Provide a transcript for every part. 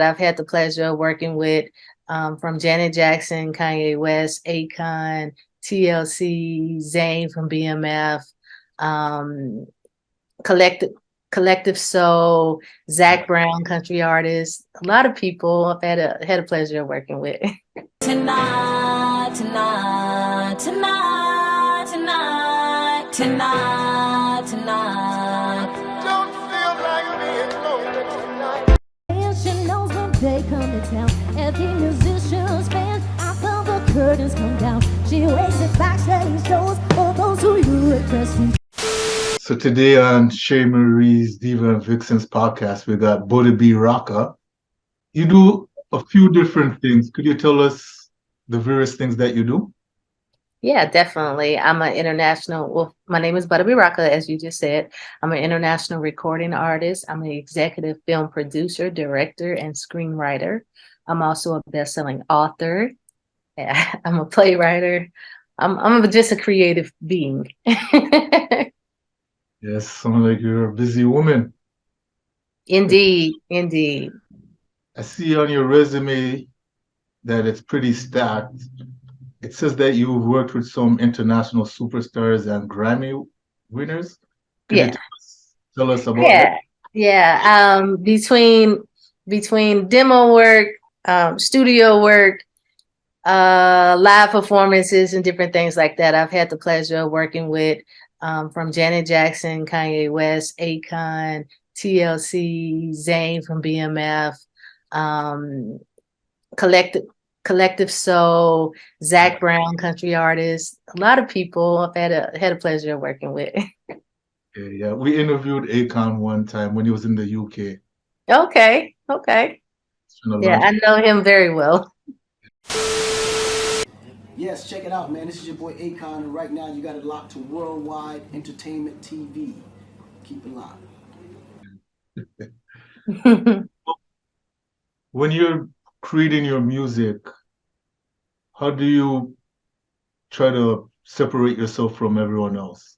I've had the pleasure of working with, from Janet Jackson, Kanye West, Akon, TLC, Zayn from BMF, um, Collective Collective Soul, Zach Brown, country artist. A lot of people I've had a pleasure of working with. Tonight, tonight, tonight, tonight, tonight, tonight. Don't feel like being lonely tonight. And she knows when they come to town. Every musician's band, after the curtains come down. She waits at backstage shows for those who you prestige. So today on Shea Marie's Diva and Vixens podcast, we got Butta B Rocka. You do a few different things. Could you tell us the various things that you do? Yeah, definitely. I'm an international, well, my name is Butta B Rock, as you just said. I'm an international recording artist. I'm an executive film producer, director, and screenwriter. I'm also a best-selling author. I'm a playwright. I'm just a creative being. Yes, sound like you're a busy woman. Indeed, indeed. I see on your resume that it's pretty stacked. It says that you've worked with some international superstars and Grammy winners. Could you Yeah, tell us about that? yeah, yeah. Between demo work, studio work, live performances and different things like that. I've had the pleasure of working with, from Janet Jackson, Kanye West, Akon, TLC, Zayn from BMF, um, Collective Collective Soul, Zach Brown, country artist. A lot of people I've had a pleasure of working with. Yeah, yeah. We interviewed Akon one time when he was in the UK. Okay, okay. It's been a Yeah, long I know him very well. Yes, check it out, man. This is your boy Akon, and right now you got it locked to Worldwide Entertainment TV. Keep it locked. When you're creating your music, how do you try to separate yourself from everyone else?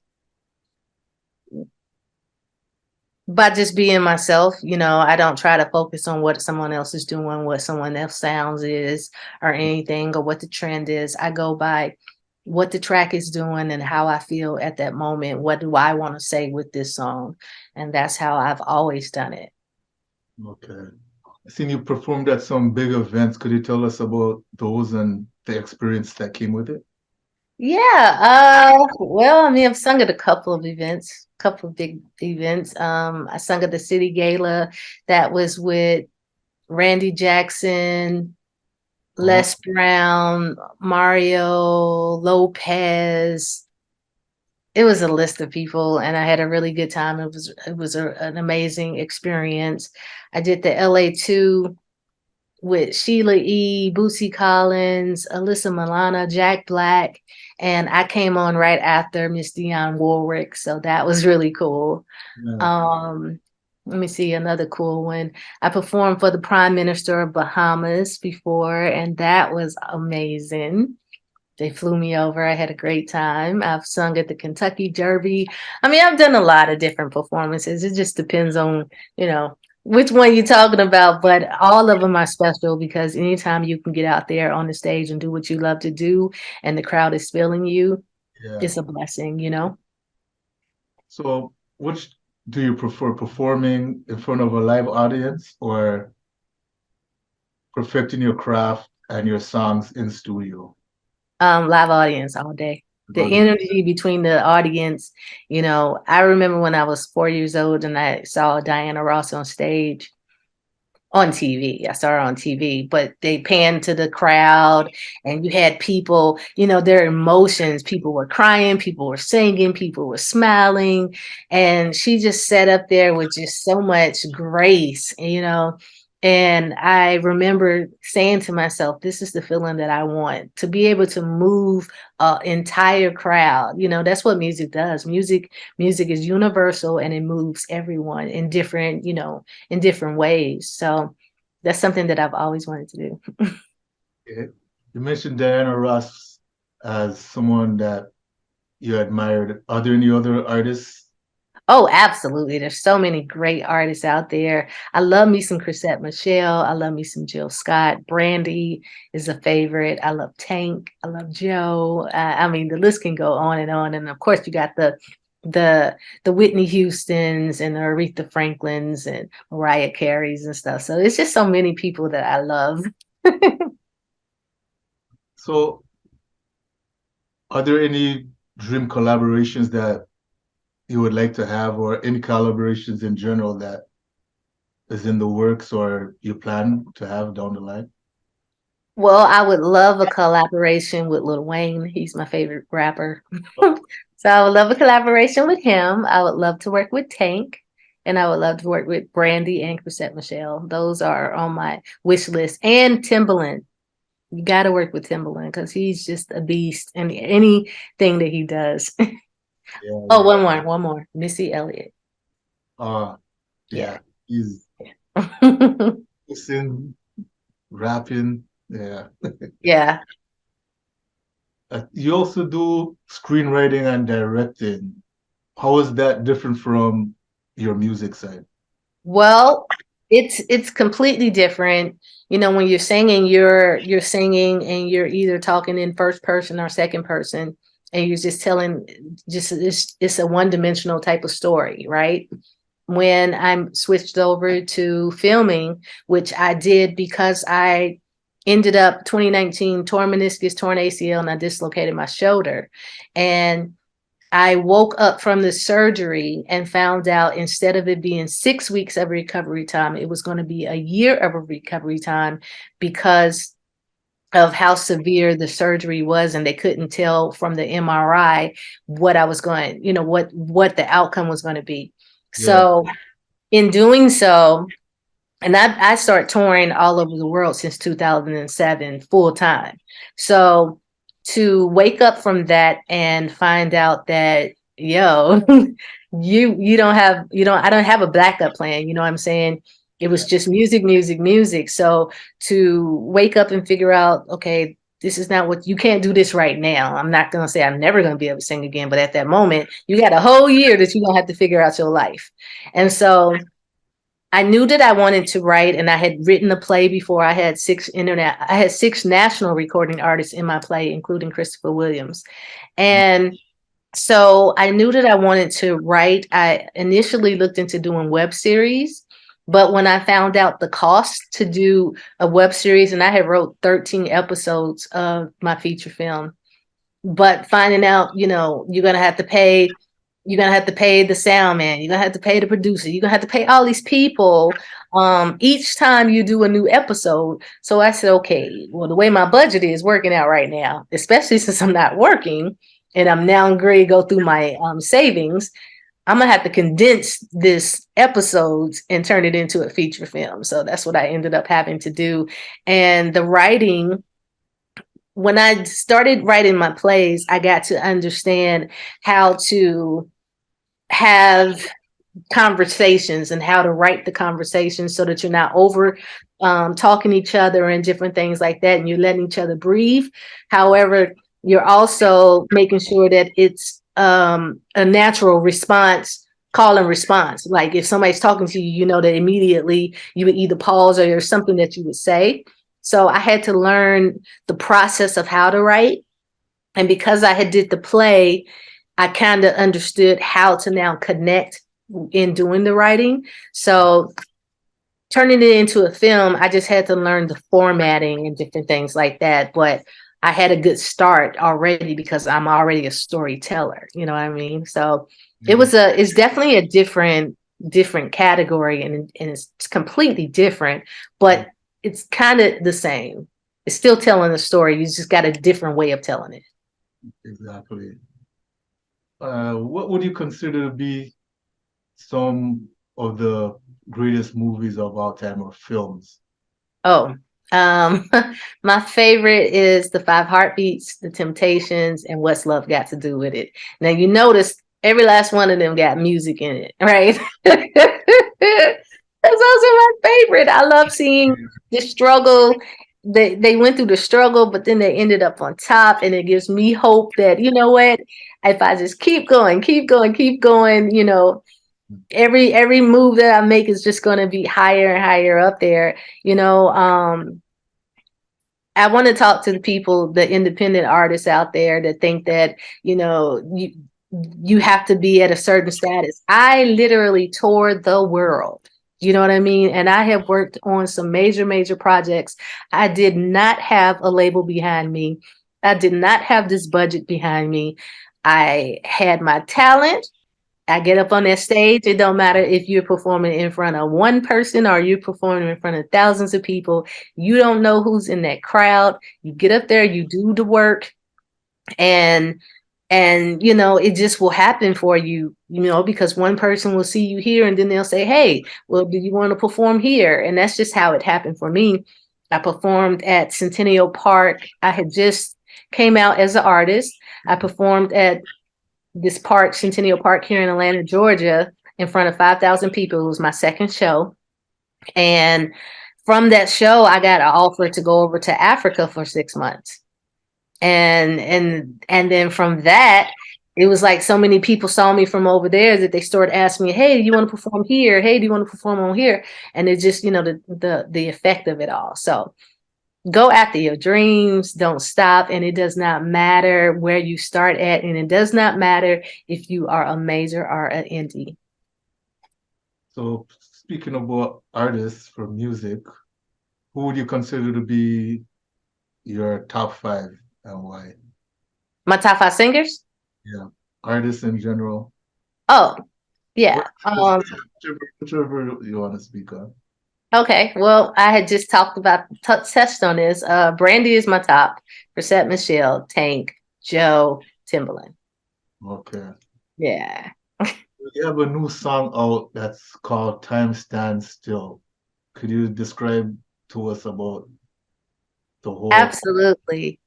By just being myself, I don't try to focus on what someone else is doing, what someone else sounds is, or anything, or what the trend is. I go by what the track is doing and how I feel at that moment. What do I want to say with this song? And that's how I've always done it. Okay. I seen you performed at some big events. Could you tell us about those and the experience that came with it? Yeah, well, I mean, I've sung at a couple of events, couple of big events. I sung at the City Gala that was with Randy Jackson, Oh, Les Brown, Mario Lopez. It was a list of people, and I had a really good time. It was an amazing experience. I did the LA 2 with Sheila E., Bootsy Collins, Alyssa Milano, Jack Black, and I came on right after Miss Dionne Warwick, so that was really cool. yeah. Um, Let me see another cool one. I performed for the Prime Minister of Bahamas before, and that was amazing. They flew me over. I had a great time. I've sung at the Kentucky Derby. I mean, I've done a lot of different performances. It just depends on, which one you're talking about, but all of them are special because anytime you can get out there on the stage and do what you love to do and the crowd is feeling you, Yeah. it's a blessing. So, which do you prefer, performing in front of a live audience or perfecting your craft and your songs in studio? Live audience all day. The energy between the audience, I remember when I was 4 years old and I saw Diana Ross on stage on TV. I saw her on TV, but they panned to the crowd and you had people, their emotions. People were crying, people were singing, people were smiling. And she just sat up there with just so much grace. And I remember saying to myself, this is the feeling that I want to be able to move an entire crowd. That's what music does. Music is universal and it moves everyone in different ways. So that's something that I've always wanted to do. Okay. You mentioned Diana Ross as someone that you admired. Are there any other artists? Oh, absolutely. There's so many great artists out there. I love me some Chrisette Michelle. I love me some Jill Scott. Brandy is a favorite. I love Tank. I love Joe. I mean, the list can go on and on. And of course, you got the the Whitney Houstons and the Aretha Franklins and Mariah Careys and stuff. So it's just so many people that I love. So, are there any dream collaborations that you would like to have, or any collaborations in general that is in the works or you plan to have down the line? Well, I would love a collaboration with Lil Wayne. He's my favorite rapper. So I would love a collaboration with him. I would love to work with Tank, and I would love to work with Brandy and Chrisette Michelle. Those are on my wish list. And Timbaland. You got to work with Timbaland because he's just a beast in anything that he does. Yeah, Oh, yeah. one more. Missy Elliott. Uh, Yeah. yeah. He's singing, rapping. Yeah. Yeah. You also do screenwriting and directing. How is that different from your music side? Well, it's completely different. You know, when you're singing and you're either talking in first person or second person, and you're just telling just it's a one-dimensional type of story, right? When I'm switched over to filming, which I did because I ended up 2019 torn meniscus, torn ACL, and I dislocated my shoulder. And I woke up from the surgery and found out instead of it being 6 weeks of recovery time, it was going to be a year of a recovery time because of how severe the surgery was, and they couldn't tell from the MRI what I was going, what the outcome was going to be. Yeah. So in doing so, and I started touring all over the world since 2007 full time. So to wake up from that and find out that, yo, you don't have, I don't have a backup plan, you know what I'm saying? It was Yeah. just music, music, music. So to wake up and figure out, okay, this is not what you can't do this right now. I'm not gonna say I'm never gonna be able to sing again, but at that moment, you got a whole year that you're gonna have to figure out your life. And so I knew that I wanted to write, and I had written a play before. I had six national recording artists in my play, including Christopher Williams. And so I knew that I wanted to write. I initially looked into doing web series, but when I found out the cost to do a web series, and I had wrote 13 episodes of my feature film, but finding out, you're gonna have to pay the sound man, you're gonna have to pay the producer, you're gonna have to pay all these people each time you do a new episode. So I said, okay, well, the way my budget is working out right now, especially since I'm not working and I'm now going to go through my savings, I'm gonna have to condense this episodes and turn it into a feature film. So that's what I ended up having to do. And the writing, when I started writing my plays, I got to understand how to have conversations and how to write the conversations so that you're not over talking each other and different things like that, and you're letting each other breathe. However, you're also making sure that it's a natural response, call and response. Like if somebody's talking to you, you know that immediately you would either pause or there's something that you would say. So I had to learn the process of how to write. And because I had did the play, I kind of understood how to now connect in doing the writing. So turning it into a film, I just had to learn the formatting and different things like that. But I had a good start already because I'm already a storyteller. You know what I mean? So Yeah. it's definitely a different category, and it's completely different, but it's kind of the same. It's still telling a story. You just got a different way of telling it. Exactly. What would you consider to be some of the greatest movies of all time or films? Oh, um, my favorite is The Five Heartbeats, The Temptations, and What's Love Got to Do with It. Now you notice every last one of them got music in it, right? Those are my favorite. I love seeing the struggle. They went through the struggle, but then they ended up on top, and it gives me hope that, you know what, if I just keep going, keep going, keep going, Every move that I make is just going to be higher and higher up there. I want to talk to the people, the independent artists out there that think that, you have to be at a certain status. I literally toured the world. You know what I mean? And I have worked on some major, major projects. I did not have a label behind me. I did not have this budget behind me. I had my talent. I get up on that stage. It don't matter if you're performing in front of one person or you're performing in front of thousands of people. You don't know who's in that crowd. You get up there, you do the work, and it just will happen for you, because one person will see you here and then they'll say, hey, well, do you want to perform here? And that's just how it happened for me. I performed at Centennial Park. I had just came out as an artist. I performed at this park, Centennial Park, here in Atlanta, Georgia, in front of 5,000 people. It was my second show. And from that show, I got an offer to go over to Africa for 6 months. And then from that, it was like so many people saw me from over there that they started asking me, hey, do you want to perform here? Hey, do you want to perform on here? And it's just, the effect of it all. So go after your dreams, don't stop. And it does not matter where you start at. And it does not matter if you are a major or an indie. So speaking about artists for music, who would you consider to be your top 5 and why? My top 5 singers? Yeah, artists in general. Oh, yeah. Whichever you want to speak on. Okay, well, I had just touched on this. Brandy is my top. Chrisette Michelle, Tank, Joe, Timbaland. Okay. Yeah. You have a new song out that's called Time Stands Still. Could you describe to us about the whole? Absolutely.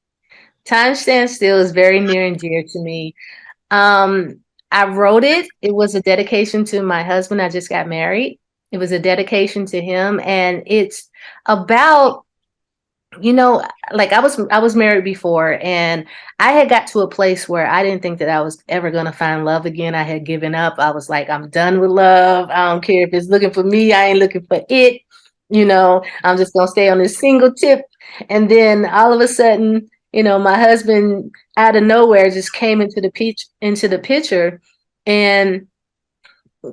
Time Stands Still is very near and dear to me. I wrote it. It was a dedication to my husband. I just got married. It was a dedication to him. And it's about, like I was married before, and I had got to a place where I didn't think that I was ever going to find love again. I had given up. I was like, I'm done with love. I don't care if it's looking for me. I ain't looking for it. I'm just going to stay on this single tip. And then all of a sudden, my husband out of nowhere just came into the picture, and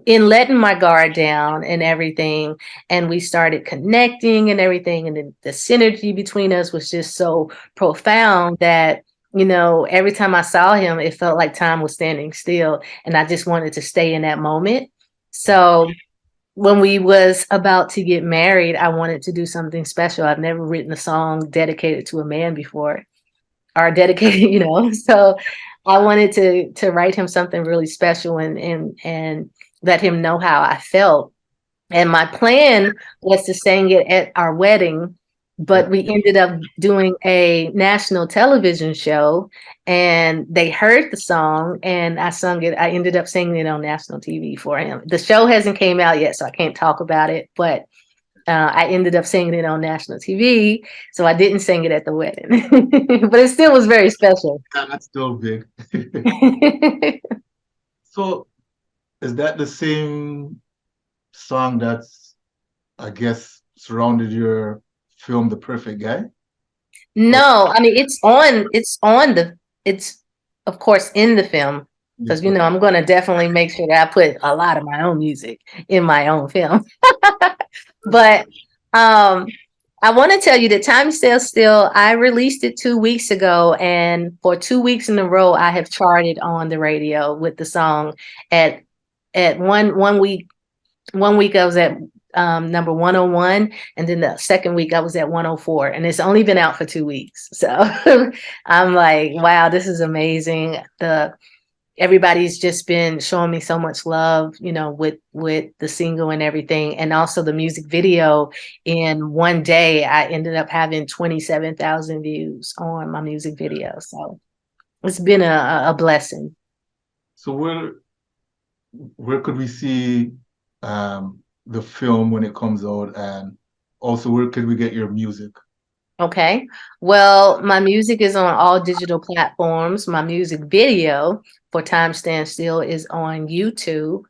in letting my guard down and everything, and we started connecting and everything, and the synergy between us was just so profound that every time I saw him, it felt like time was standing still, and I just wanted to stay in that moment. So when we was about to get married, I wanted to do something special. I've never written a song dedicated to a man before, or dedicated, so I wanted to write him something really special, and let him know how I felt. And my plan was to sing it at our wedding, but we ended up doing a national television show, and they heard the song, and I sung it. I ended up singing it on national TV for him. The show hasn't came out yet, so I can't talk about it, but I ended up singing it on national TV, so I didn't sing it at the wedding, but it still was very special. That's still big. So is that the same song that's, I guess, surrounded your film, The Perfect Guy? No, I mean it's of course in the film, because I'm gonna definitely make sure that I put a lot of my own music in my own film. But I want to tell you that Time Stands Still, I released it 2 weeks ago, and for 2 weeks in a row, I have charted on the radio with the song. At one week, I was at number 101, and then the second week I was at 104, and it's only been out for 2 weeks. So I'm like, wow, this is amazing. Everybody's just been showing me so much love, with the single and everything. And also the music video. In one day, I ended up having 27,000 views on my music video. So it's been a blessing. So where could we see the film when it comes out, and also where could we get your music? Okay. Well, my music is on all digital platforms. My music video for Time Stand Still is on YouTube.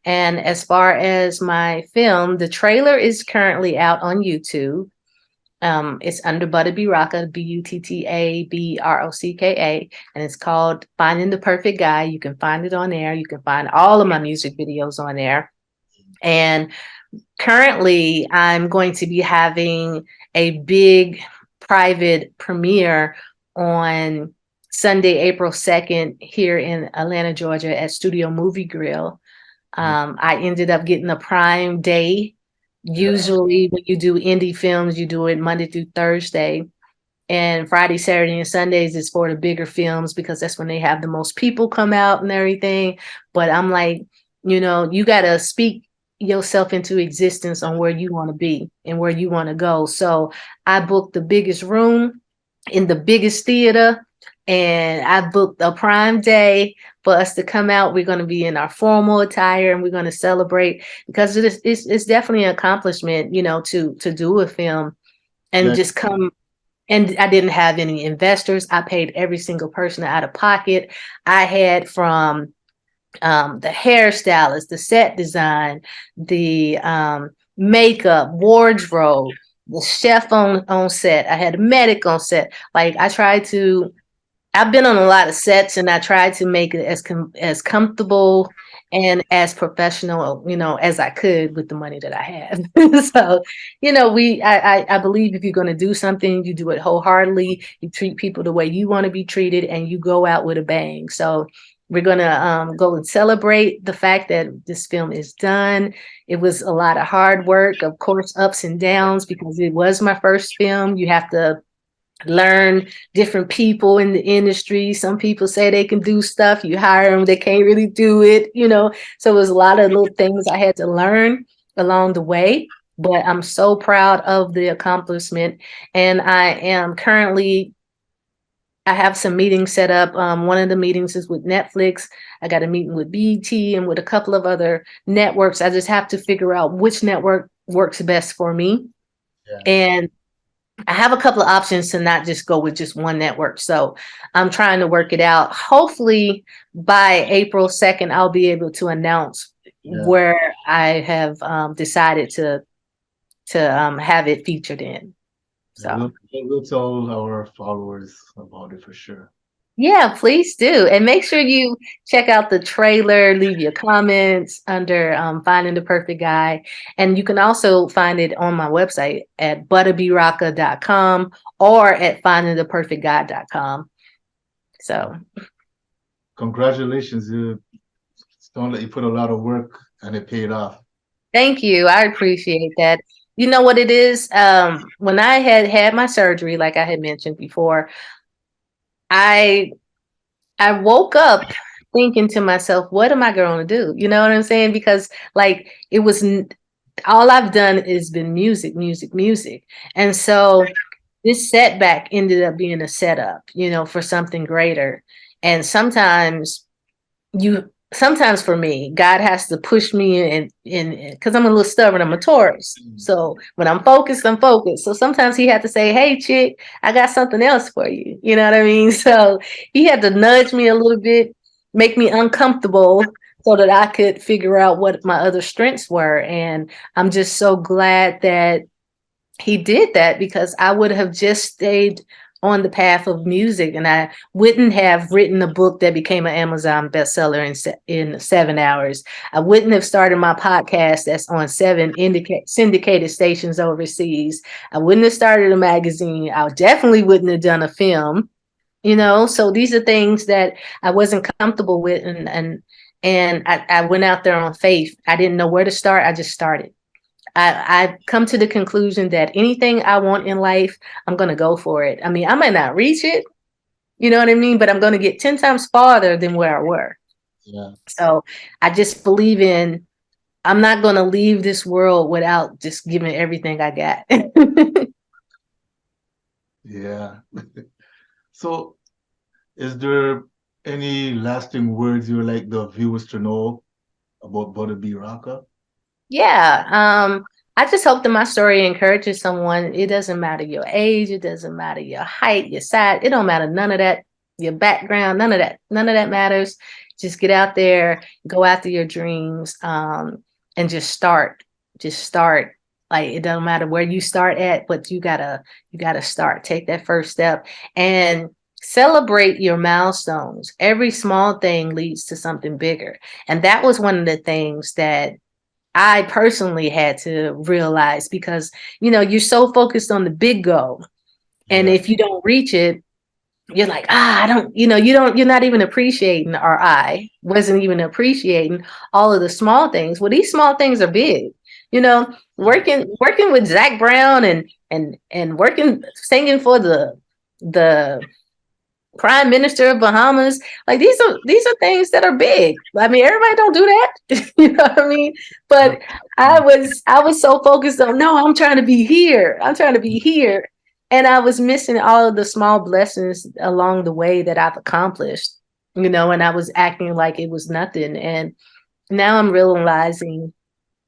And as far as my film, the trailer is currently out on YouTube. It's under Butta B Rocka, ButtaBrocka, and it's called Finding the Perfect Guy. You can find it on there. You can find all of my music videos on there. And currently, I'm going to be having a big private premiere on Sunday, April 2nd, here in Atlanta, Georgia, at Studio Movie Grill. I ended up getting a Prime Day. Usually, when you do indie films, you do it Monday through Thursday. And Friday, Saturday, and Sundays is for the bigger films because that's when they have the most people come out and everything. But I'm like, you got to speak yourself into existence on where you want to be and where you want to go. So I booked the biggest room in the biggest theater, and I booked a Prime Day for us to come out. We're going to be in our formal attire, and we're going to celebrate because it's definitely an accomplishment, to do a film and just come. And I didn't have any investors. I paid every single person out of pocket. I had from the hairstylist, the set design, the makeup, wardrobe, the chef on set. I had a medic on set. Like I've been on a lot of sets, and I tried to make it as comfortable and as professional, as I could with the money that I have. So, I believe if you're going to do something, you do it wholeheartedly. You treat people the way you want to be treated, and you go out with a bang. So we're going to go and celebrate the fact that this film is done. It was a lot of hard work, of course, ups and downs, because it was my first film. You have to learn different people in the industry. Some people say they can do stuff. You hire them, they can't really do it, So it was a lot of little things I had to learn along the way. But I'm so proud of the accomplishment. And I have some meetings set up. One of the meetings is with Netflix. I got a meeting with BT and with a couple of other networks. I just have to figure out which network works best for me. Yeah. And I have a couple of options to not just go with just one network. So I'm trying to work it out. Hopefully by April 2nd, I'll be able to announce where I have decided to have it featured in. So we'll tell our followers about it for sure. Yeah, please do. And make sure you check out the trailer, leave your comments under Finding the Perfect Guy. And you can also find it on my website at buttabyrocka.com or at findingtheperfectguy.com. So congratulations. It sounds like you put a lot of work and it paid off. Thank you. I appreciate that. You know what it is? When I had my surgery, like I had mentioned before, I woke up thinking to myself, what am I going to do? You know what I'm saying? Because like it was all I've done is been music. And so this setback ended up being a setup, for something greater. And sometimes for me, God has to push me in because I'm a little stubborn. I'm a Taurus. So when I'm focused, I'm focused. So sometimes he had to say, hey, chick, I got something else for you. You know what I mean? So he had to nudge me a little bit, make me uncomfortable so that I could figure out what my other strengths were. And I'm just so glad that he did that, because I would have just stayed on the path of music, and I wouldn't have written a book that became an Amazon bestseller in 7 hours. I wouldn't have started my podcast that's on 7 syndicated stations overseas. I wouldn't have started a magazine. I definitely wouldn't have done a film, So these are things that I wasn't comfortable with, and I went out there on faith. I didn't know where to start. I just started. I've come to the conclusion that anything I want in life, I'm going to go for it. I mean, I might not reach it, you know what I mean? But I'm going to get 10 times farther than where I were. Yeah. So I just believe I'm not going to leave this world without just giving everything I got. Yeah. So is there any lasting words you would like the viewers to know about Butta B Rocka? Yeah. I just hope that my story encourages someone. It doesn't matter your age. It doesn't matter your height, your size. It don't matter none of that. your background, none of that. None of that matters. Just get out there, go after your dreams, and just start. Just start. Like it doesn't matter where you start at, but you gotta start. Take that first step and celebrate your milestones. Every small thing leads to something bigger. And that was one of the things that I personally had to realize because, you're so focused on the big goal. And Yeah. if you don't reach it, you're like, I don't, you're not even appreciating, or I wasn't even appreciating all of the small things. Well, these small things are big, working with Zach Brown and working, singing for the Prime Minister of Bahamas. Like these are things that are big. I mean, everybody don't do that. You know what I mean? But I was so focused on, no, I'm trying to be here. I'm trying to be here. And I was missing all of the small blessings along the way that I've accomplished, and I was acting like it was nothing. And now I'm realizing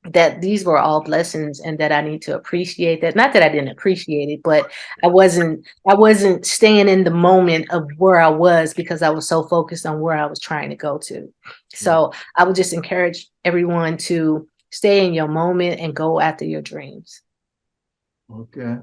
that these were all blessings and that I need to appreciate that. Not that I didn't appreciate it, but I wasn't staying in the moment of where I was because I was so focused on where I was trying to go to. So I would just encourage everyone to stay in your moment and go after your dreams. Okay.